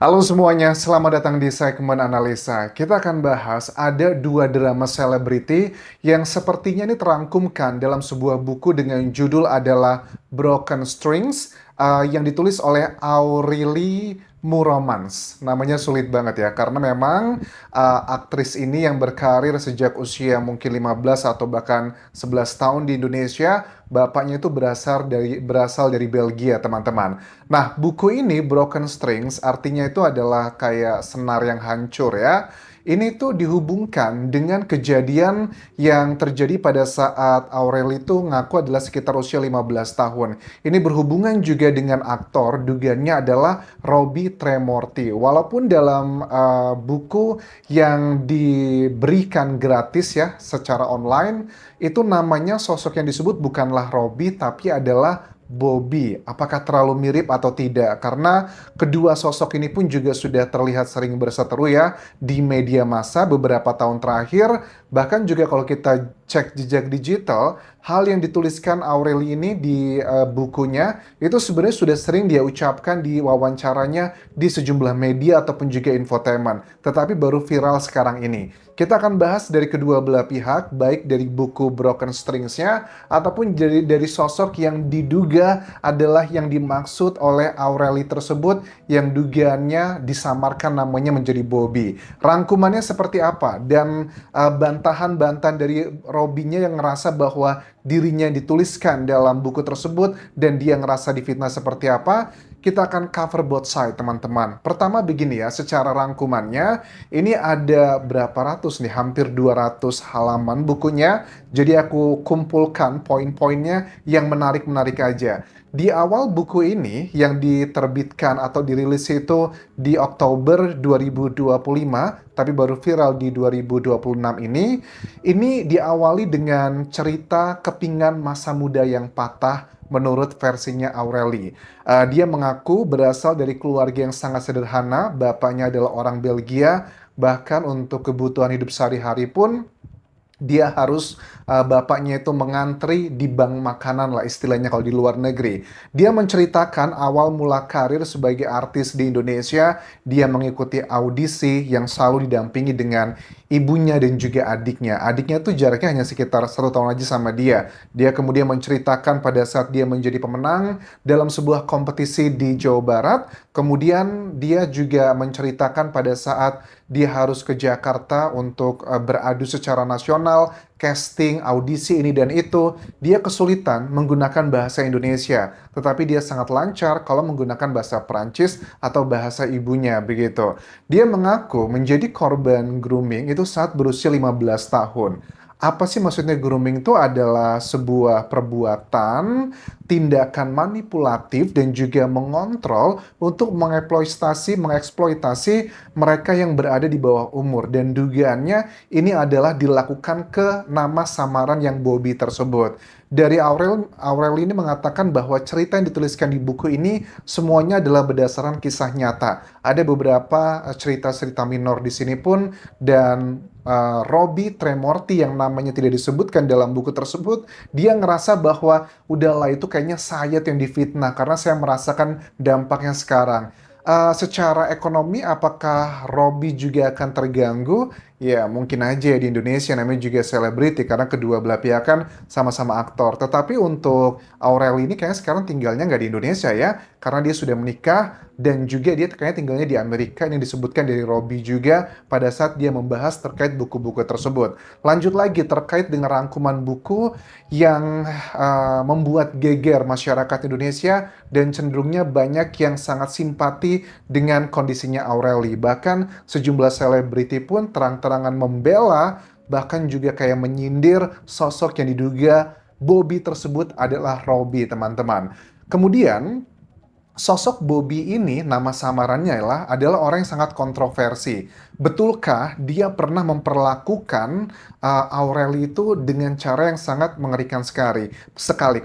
Halo semuanya, selamat datang di segmen analisa. Kita akan bahas ada dua drama selebriti yang sepertinya ini terangkumkan dalam sebuah buku dengan judul adalah Broken Strings yang ditulis oleh Aurelie Muromans. Namanya sulit banget ya, karena memang aktris ini yang berkarir sejak usia mungkin 15 atau bahkan 11 tahun di Indonesia, bapaknya itu berasal dari Belgia, teman-teman. Nah, buku ini Broken Strings artinya itu adalah kayak senar yang hancur ya. Ini tuh dihubungkan dengan kejadian yang terjadi pada saat Aurel itu ngaku adalah sekitar usia 15 tahun. Ini berhubungan juga dengan aktor, dugaannya adalah Robbie Tremorti. Walaupun dalam buku yang diberikan gratis ya secara online, itu namanya sosok yang disebut bukanlah Robbie tapi adalah Bobby. Apakah terlalu mirip atau tidak? Karena kedua sosok ini pun juga sudah terlihat sering berseteru ya di media massa beberapa tahun terakhir. Bahkan juga kalau kita cek jejak digital, hal yang dituliskan Aureli ini di bukunya itu sebenarnya sudah sering dia ucapkan di wawancaranya di sejumlah media ataupun juga infotainment. Tetapi baru viral sekarang ini. Kita akan bahas dari kedua belah pihak, baik dari buku Broken Strings-nya ataupun dari sosok yang diduga adalah yang dimaksud oleh Aureli tersebut yang dugaannya disamarkan namanya menjadi Bobby. Rangkumannya seperti apa? Dan bantahan-bantahan dari Robby-nya yang ngerasa bahwa dirinya dituliskan dalam buku tersebut dan dia ngerasa difitnah seperti apa? Kita akan cover both side, teman-teman. Pertama begini ya, secara rangkumannya, ini ada berapa ratus nih, hampir 200 halaman bukunya. Jadi aku kumpulkan poin-poinnya yang menarik-menarik aja. Di awal buku ini yang diterbitkan atau dirilis itu di Oktober 2025, tapi baru viral di 2026 ini diawali dengan cerita kepingan masa muda yang patah menurut versinya Aureli. Dia mengaku berasal dari keluarga yang sangat sederhana, bapaknya adalah orang Belgia, bahkan untuk kebutuhan hidup sehari-hari pun dia harus bapaknya itu mengantri di bank makanan lah istilahnya kalau di luar negeri. Dia menceritakan awal mula karir sebagai artis di Indonesia, dia mengikuti audisi yang selalu didampingi dengan ibunya dan juga adiknya. Adiknya tuh jaraknya hanya sekitar 1 tahun aja sama dia. Dia kemudian menceritakan pada saat dia menjadi pemenang dalam sebuah kompetisi di Jawa Barat. Kemudian dia juga menceritakan pada saat dia harus ke Jakarta untuk beradu secara nasional, casting, audisi ini dan itu, dia kesulitan menggunakan bahasa Indonesia, tetapi dia sangat lancar kalau menggunakan bahasa Perancis atau bahasa ibunya begitu. Dia mengaku menjadi korban grooming itu saat berusia 15 tahun. Apa sih maksudnya grooming itu adalah sebuah perbuatan, tindakan manipulatif dan juga mengontrol untuk mengeksploitasi mereka yang berada di bawah umur. Dan dugaannya ini adalah dilakukan ke nama samaran yang Bobby tersebut. Dari Aurel ini mengatakan bahwa cerita yang dituliskan di buku ini semuanya adalah berdasarkan kisah nyata. Ada beberapa cerita-cerita minor di sini pun dan Robbie Tremorti yang namanya tidak disebutkan dalam buku tersebut, dia ngerasa bahwa udahlah itu kayaknya saya tuh yang difitnah karena saya merasakan dampaknya sekarang. Secara ekonomi, apakah Robbie juga akan terganggu? Ya, mungkin aja di Indonesia namanya juga selebriti karena kedua belah pihak kan sama-sama aktor. Tetapi untuk Aurel ini kayaknya sekarang tinggalnya nggak di Indonesia ya, karena dia sudah menikah dan juga dia kayaknya tinggalnya di Amerika yang disebutkan dari Robbie juga pada saat dia membahas terkait buku-buku tersebut. Lanjut lagi terkait dengan rangkuman buku yang membuat geger masyarakat Indonesia dan cenderungnya banyak yang sangat simpati dengan kondisinya Aureli. Bahkan sejumlah selebriti pun terang-terangan membela, bahkan juga kayak menyindir sosok yang diduga Bobby tersebut adalah Robbie, teman-teman. Kemudian sosok Bobby ini, nama samarannya adalah orang yang sangat kontroversi. Betulkah dia pernah memperlakukan Aureli itu dengan cara yang sangat mengerikan sekali.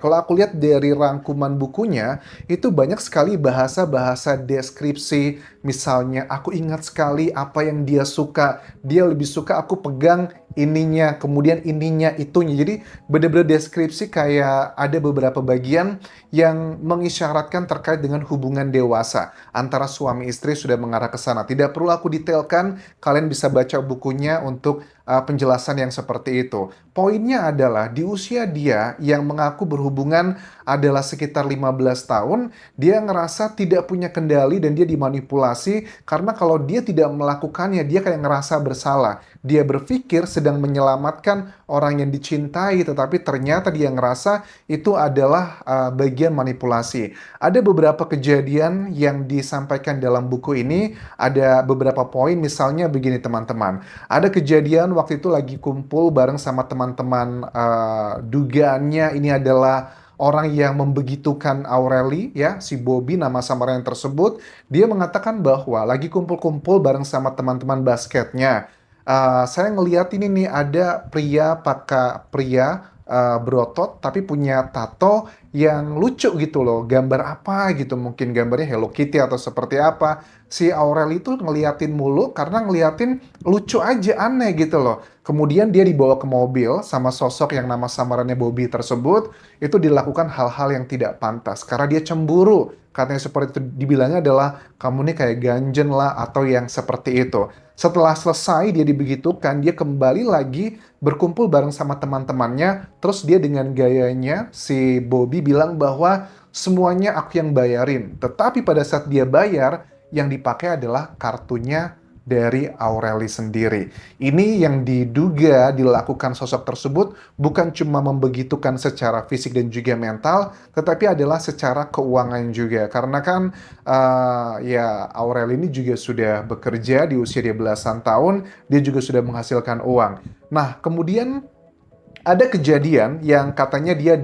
Kalau aku lihat dari rangkuman bukunya, itu banyak sekali bahasa-bahasa deskripsi. Misalnya, aku ingat sekali apa yang dia suka. Dia lebih suka aku pegang ininya, kemudian ininya, itunya. Jadi bener-bener deskripsi kayak ada beberapa bagian yang mengisyaratkan terkait dengan hubungan dewasa antara suami istri sudah mengarah ke sana. Tidak perlu aku detailkan, kalian bisa baca bukunya untuk penjelasan yang seperti itu. Poinnya adalah di usia dia yang mengaku berhubungan adalah sekitar 15 tahun, dia ngerasa tidak punya kendali dan dia dimanipulasi karena kalau dia tidak melakukannya, dia kayak ngerasa bersalah. Dia berpikir sedang menyelamatkan orang yang dicintai, tetapi ternyata dia ngerasa itu adalah bagian manipulasi. Ada beberapa kejadian yang disampaikan dalam buku ini, ada beberapa poin, misalnya begini teman-teman. Ada kejadian waktu itu lagi kumpul bareng sama teman-teman, dugaannya ini adalah orang yang membegitukan Aureli, ya, si Bobby nama samaran tersebut. Dia mengatakan bahwa lagi kumpul-kumpul bareng sama teman-teman basketnya. Saya ngeliat ini nih ada pria berotot tapi punya tato yang lucu gitu loh. Gambar apa gitu, mungkin gambarnya Hello Kitty atau seperti apa. Si Aurel itu ngeliatin mulu karena ngeliatin lucu aja, aneh gitu loh. Kemudian dia dibawa ke mobil sama sosok yang nama samarannya Bobby tersebut. Itu dilakukan hal-hal yang tidak pantas karena dia cemburu. Katanya seperti itu, dibilangnya adalah kamu nih kayak ganjen lah atau yang seperti itu. Setelah selesai dia dibegitukan, dia kembali lagi berkumpul bareng sama teman-temannya. Terus dia dengan gayanya, si Bobby bilang bahwa semuanya aku yang bayarin. Tetapi pada saat dia bayar, yang dipakai adalah kartunya dari Aureli sendiri. Ini yang diduga dilakukan sosok tersebut bukan cuma membegitukan secara fisik dan juga mental, tetapi adalah secara keuangan juga. Karena kan ya Aureli ini juga sudah bekerja di usia dia belasan tahun, dia juga sudah menghasilkan uang. Nah, kemudian ada kejadian yang katanya dia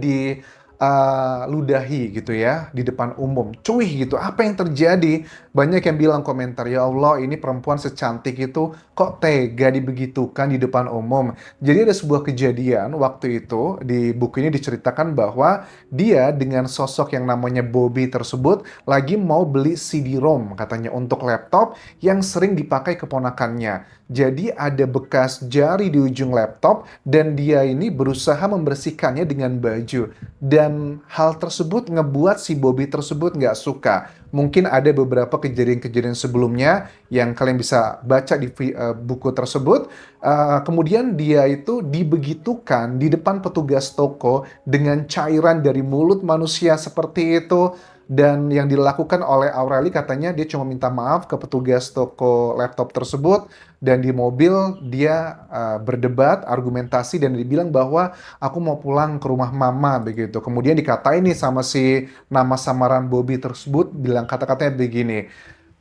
ludahi gitu ya di depan umum. Cuih gitu, apa yang terjadi? Banyak yang bilang komentar, ya Allah ini perempuan secantik itu kok tega dibegitukan di depan umum. Jadi ada sebuah kejadian waktu itu di buku ini diceritakan bahwa dia dengan sosok yang namanya Bobby tersebut lagi mau beli CD-ROM katanya untuk laptop yang sering dipakai keponakannya. Jadi ada bekas jari di ujung laptop dan dia ini berusaha membersihkannya dengan baju. Dan hal tersebut ngebuat si Bobby tersebut nggak suka. Mungkin ada beberapa kejadian-kejadian sebelumnya yang kalian bisa baca di buku tersebut. Kemudian dia itu dibegitukan di depan petugas toko dengan cairan dari mulut manusia seperti itu. Dan yang dilakukan oleh Aureli katanya dia cuma minta maaf ke petugas toko laptop tersebut. Dan di mobil dia berdebat, argumentasi dan dibilang bahwa aku mau pulang ke rumah mama begitu. Kemudian dikatain nih sama si nama samaran Bobby tersebut bilang kata-katanya begini.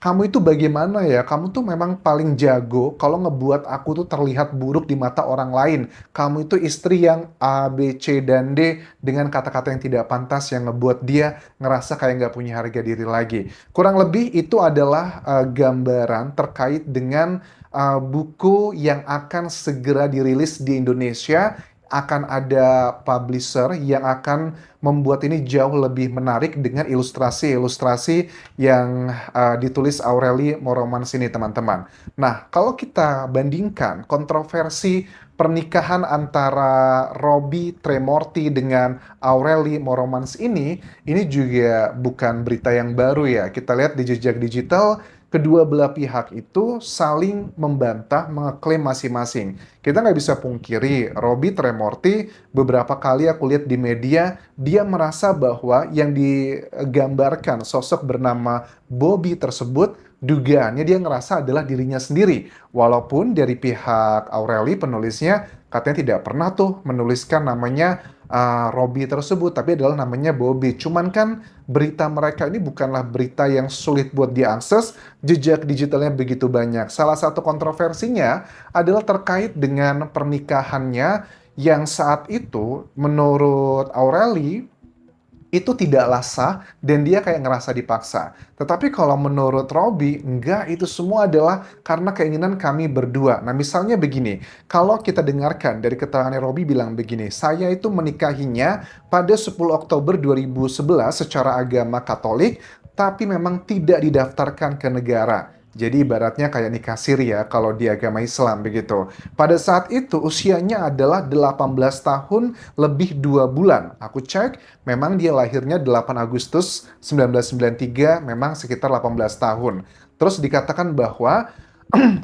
Kamu itu bagaimana ya? Kamu tuh memang paling jago kalau ngebuat aku tuh terlihat buruk di mata orang lain. Kamu itu istri yang A, B, C, dan D dengan kata-kata yang tidak pantas yang ngebuat dia ngerasa kayak nggak punya harga diri lagi. Kurang lebih itu adalah gambaran terkait dengan buku yang akan segera dirilis di Indonesia. Akan ada publisher yang akan membuat ini jauh lebih menarik dengan ilustrasi-ilustrasi yang ditulis Aureli Moromans ini, teman-teman. Nah, kalau kita bandingkan kontroversi pernikahan antara Robby Tremorti dengan Aureli Moromans ini juga bukan berita yang baru ya. Kita lihat di jejak digital, kedua belah pihak itu saling membantah, mengeklaim masing-masing. Kita nggak bisa pungkiri, Robby Tremorti beberapa kali aku lihat di media, dia merasa bahwa yang digambarkan sosok bernama Bobby tersebut, dugaannya dia ngerasa adalah dirinya sendiri. Walaupun dari pihak Aureli penulisnya katanya tidak pernah tuh menuliskan namanya Robby tersebut, tapi adalah namanya Bobby. Cuman kan berita mereka ini bukanlah berita yang sulit buat diakses, jejak digitalnya begitu banyak. Salah satu kontroversinya adalah terkait dengan pernikahannya yang saat itu menurut Aureli itu tidaklah sah dan dia kayak ngerasa dipaksa. Tetapi kalau menurut Robby, enggak, itu semua adalah karena keinginan kami berdua. Nah, misalnya begini, kalau kita dengarkan dari keterangan Robby bilang begini, saya itu menikahinya pada 10 Oktober 2011 secara agama Katolik, tapi memang tidak didaftarkan ke negara. Jadi ibaratnya kayak nikah siri ya kalau di agama Islam begitu. Pada saat itu usianya adalah 18 tahun lebih 2 bulan. Aku cek, memang dia lahirnya 8 Agustus 1993, memang sekitar 18 tahun. Terus dikatakan bahwa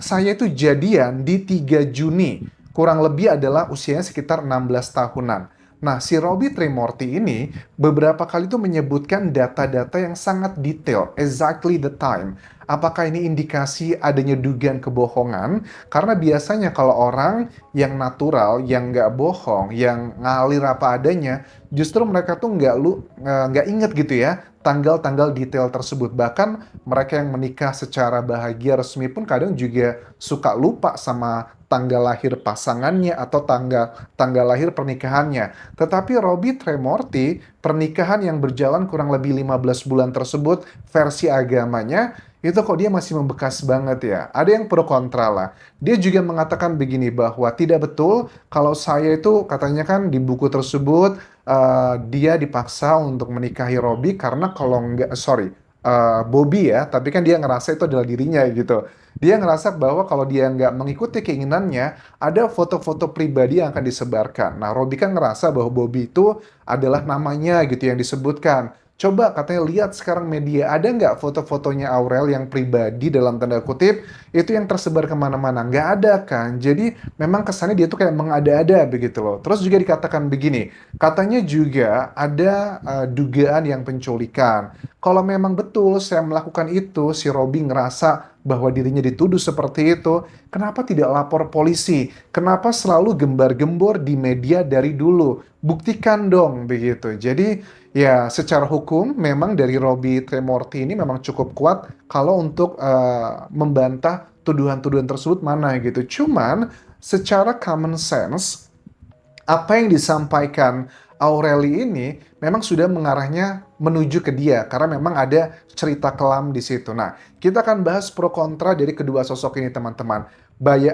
saya itu jadian di 3 Juni. Kurang lebih adalah usianya sekitar 16 tahunan. Nah, si Robbie Tremorty ini beberapa kali tuh menyebutkan data-data yang sangat detail, exactly the time. Apakah ini indikasi adanya dugaan kebohongan? Karena biasanya kalau orang yang natural, yang nggak bohong, yang ngalir apa adanya, justru mereka tuh nggak inget gitu ya tanggal-tanggal detail tersebut. Bahkan mereka yang menikah secara bahagia resmi pun kadang juga suka lupa sama tanggal lahir pasangannya atau tanggal tanggal lahir pernikahannya. Tetapi Robbie Tremorty, pernikahan yang berjalan kurang lebih 15 bulan tersebut, versi agamanya, itu kok dia masih membekas banget ya. Ada yang pro kontra lah. Dia juga mengatakan begini bahwa tidak betul kalau saya itu katanya kan di buku tersebut dia dipaksa untuk menikahi Robbie karena kalau nggak, sorry, Bobby ya, tapi kan dia ngerasa itu adalah dirinya gitu. Dia ngerasa bahwa kalau dia nggak mengikuti keinginannya, ada foto-foto pribadi yang akan disebarkan. Nah, Robby kan ngerasa bahwa Bobby itu adalah namanya gitu yang disebutkan. Coba katanya lihat sekarang media, ada nggak foto-fotonya Aurel yang pribadi dalam tanda kutip, itu yang tersebar kemana-mana? Nggak ada kan? Jadi memang kesannya dia tuh kayak mengada-ada begitu loh. Terus juga dikatakan begini, katanya juga ada dugaan yang penculikan. Kalau memang betul saya melakukan itu, si Robby ngerasa bahwa dirinya dituduh seperti itu, kenapa tidak lapor polisi? Kenapa selalu gembar-gembor di media dari dulu? Buktikan dong begitu. Jadi ya secara hukum memang dari Robby Tremorty ini memang cukup kuat kalau untuk membantah tuduhan-tuduhan tersebut mana gitu. Cuman secara common sense apa yang disampaikan Aureli ini memang sudah mengarahnya menuju ke dia karena memang ada cerita kelam di situ. Nah, kita akan bahas pro kontra dari kedua sosok ini teman-teman.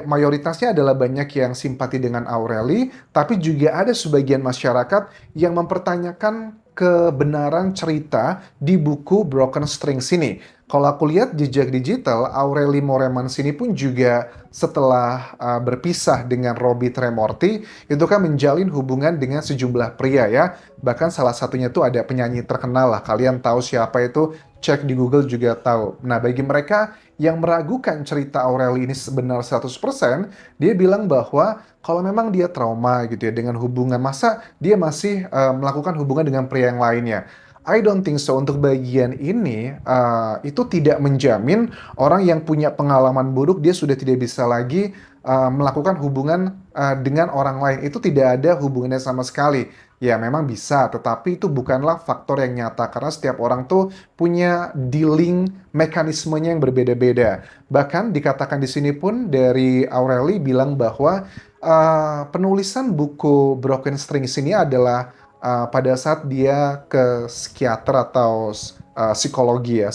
Mayoritasnya adalah banyak yang simpati dengan Aureli, tapi juga ada sebagian masyarakat yang mempertanyakan kebenaran cerita di buku Broken Strings ini. Kalau aku lihat jejak digital, Aureli Moremans ini pun juga setelah berpisah dengan Robbie Tremorty, itu kan menjalin hubungan dengan sejumlah pria ya. Bahkan salah satunya tuh ada penyanyi terkenal lah, kalian tahu siapa itu, cek di Google juga tahu. Nah, bagi mereka yang meragukan cerita Aureli ini sebenar 100%, dia bilang bahwa kalau memang dia trauma gitu ya dengan hubungan, masa dia masih melakukan hubungan dengan pria yang lainnya? I don't think so. Untuk bagian ini, itu tidak menjamin orang yang punya pengalaman buruk dia sudah tidak bisa lagi melakukan hubungan dengan orang lain. Itu tidak ada hubungannya sama sekali. Ya, memang bisa, tetapi itu bukanlah faktor yang nyata karena setiap orang tuh punya dealing mekanismenya yang berbeda-beda. Bahkan dikatakan di sini pun dari Aureli bilang bahwa penulisan buku Broken Strings ini adalah pada saat dia ke psikiater atau psikologi ya,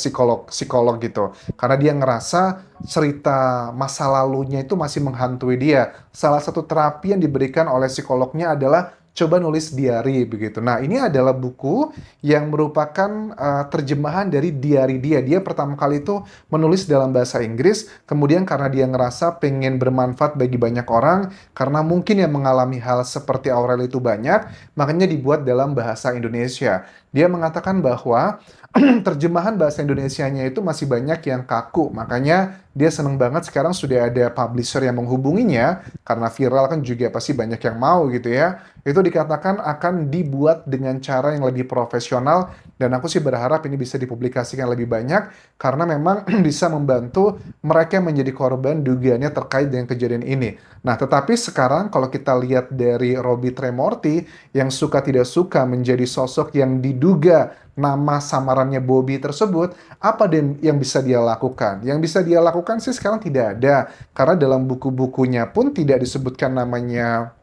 psikolog gitu. Karena dia ngerasa cerita masa lalunya itu masih menghantui dia. Salah satu terapi yang diberikan oleh psikolognya adalah coba nulis diary begitu. Nah, ini adalah buku yang merupakan terjemahan dari diary dia. Dia pertama kali itu menulis dalam bahasa Inggris, kemudian karena dia ngerasa pengen bermanfaat bagi banyak orang, karena mungkin yang mengalami hal seperti Aurel itu banyak, makanya dibuat dalam bahasa Indonesia. Dia mengatakan bahwa terjemahan bahasa Indonesianya itu masih banyak yang kaku, makanya dia seneng banget sekarang sudah ada publisher yang menghubunginya, karena viral kan juga pasti banyak yang mau gitu ya. Itu dikatakan akan dibuat dengan cara yang lebih profesional, dan aku sih berharap ini bisa dipublikasikan lebih banyak, karena memang bisa membantu mereka yang menjadi korban dugaannya terkait dengan kejadian ini. Nah, tetapi sekarang kalau kita lihat dari Robbie Tremorty, yang suka tidak suka menjadi sosok yang diduga nama samarannya Bobby tersebut, apa yang bisa dia lakukan? Yang bisa dia lakukan sih sekarang tidak ada, karena dalam buku-bukunya pun tidak disebutkan namanya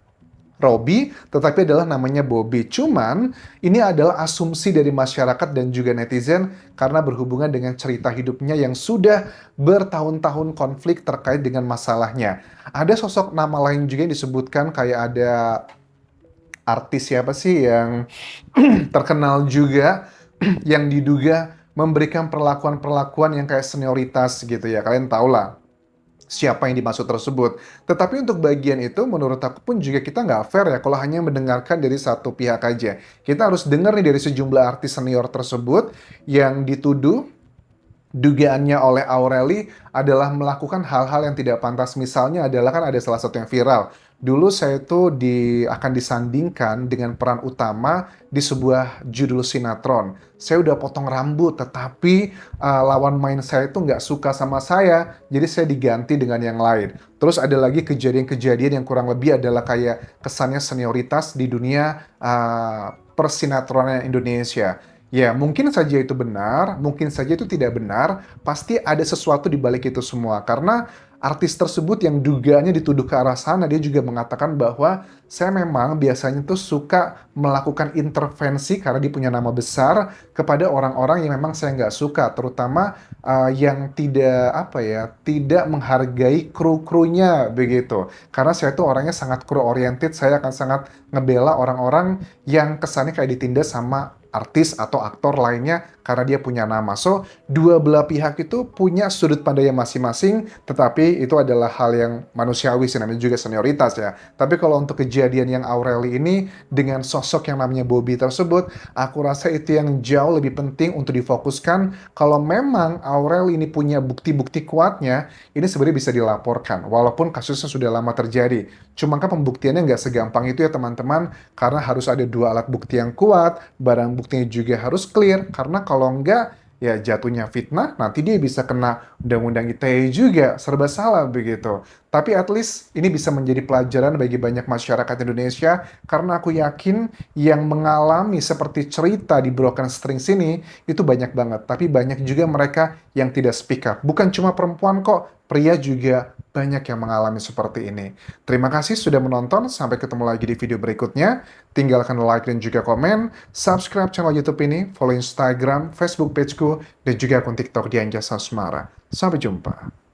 Robbie, tetapi adalah namanya Bobby. Cuman, ini adalah asumsi dari masyarakat dan juga netizen karena berhubungan dengan cerita hidupnya yang sudah bertahun-tahun konflik terkait dengan masalahnya. Ada sosok nama lain juga yang disebutkan, kayak ada artis siapa sih yang terkenal juga yang diduga memberikan perlakuan-perlakuan yang kayak senioritas gitu ya, kalian tahulah siapa yang dimaksud tersebut. Tetapi untuk bagian itu menurut aku pun juga kita nggak fair ya kalau hanya mendengarkan dari satu pihak aja. Kita harus dengar nih dari sejumlah artis senior tersebut yang dituduh dugaannya oleh Aureli adalah melakukan hal-hal yang tidak pantas. Misalnya adalah kan ada salah satu yang viral. Dulu saya tuh akan disandingkan dengan peran utama di sebuah judul sinetron. Saya udah potong rambut, tetapi lawan main saya tuh nggak suka sama saya, jadi saya diganti dengan yang lain. Terus ada lagi kejadian-kejadian yang kurang lebih adalah kayak kesannya senioritas di dunia persinetronan Indonesia. Ya, mungkin saja itu benar, mungkin saja itu tidak benar, pasti ada sesuatu di balik itu semua. Karena artis tersebut yang dugaannya dituduh ke arah sana, dia juga mengatakan bahwa saya memang biasanya tuh suka melakukan intervensi karena dia punya nama besar kepada orang-orang yang memang saya nggak suka, terutama yang tidak apa ya, tidak menghargai kru-krunya begitu. Karena saya tuh orangnya sangat kru oriented, saya akan sangat ngebela orang-orang yang kesannya kayak ditindas sama artis atau aktor lainnya karena dia punya nama. So, dua belah pihak itu punya sudut pandang masing-masing, tetapi itu adalah hal yang manusiawi sih, namanya juga senioritas ya. Tapi kalau untuk kejadian yang Aureli ini dengan sosok yang namanya Bobby tersebut, aku rasa itu yang jauh lebih penting untuk difokuskan. Kalau memang Aureli ini punya bukti-bukti kuatnya, ini sebenarnya bisa dilaporkan, walaupun kasusnya sudah lama terjadi. Cuma kan pembuktiannya nggak segampang itu ya teman-teman, karena harus ada dua alat bukti yang kuat, barang buktinya juga harus clear, karena kalau nggak, ya jatuhnya fitnah, nanti dia bisa kena undang-undang ITE juga, serba salah begitu. Tapi at least ini bisa menjadi pelajaran bagi banyak masyarakat Indonesia, karena aku yakin yang mengalami seperti cerita di Broken Strings ini, itu banyak banget. Tapi banyak juga mereka yang tidak speak up. Bukan cuma perempuan kok, pria juga banyak yang mengalami seperti ini. Terima kasih sudah menonton, sampai ketemu lagi di video berikutnya. Tinggalkan like dan juga komen, subscribe channel YouTube ini, follow Instagram, Facebook pageku, dan juga akun TikTok di Anjasa Semara. Sampai jumpa.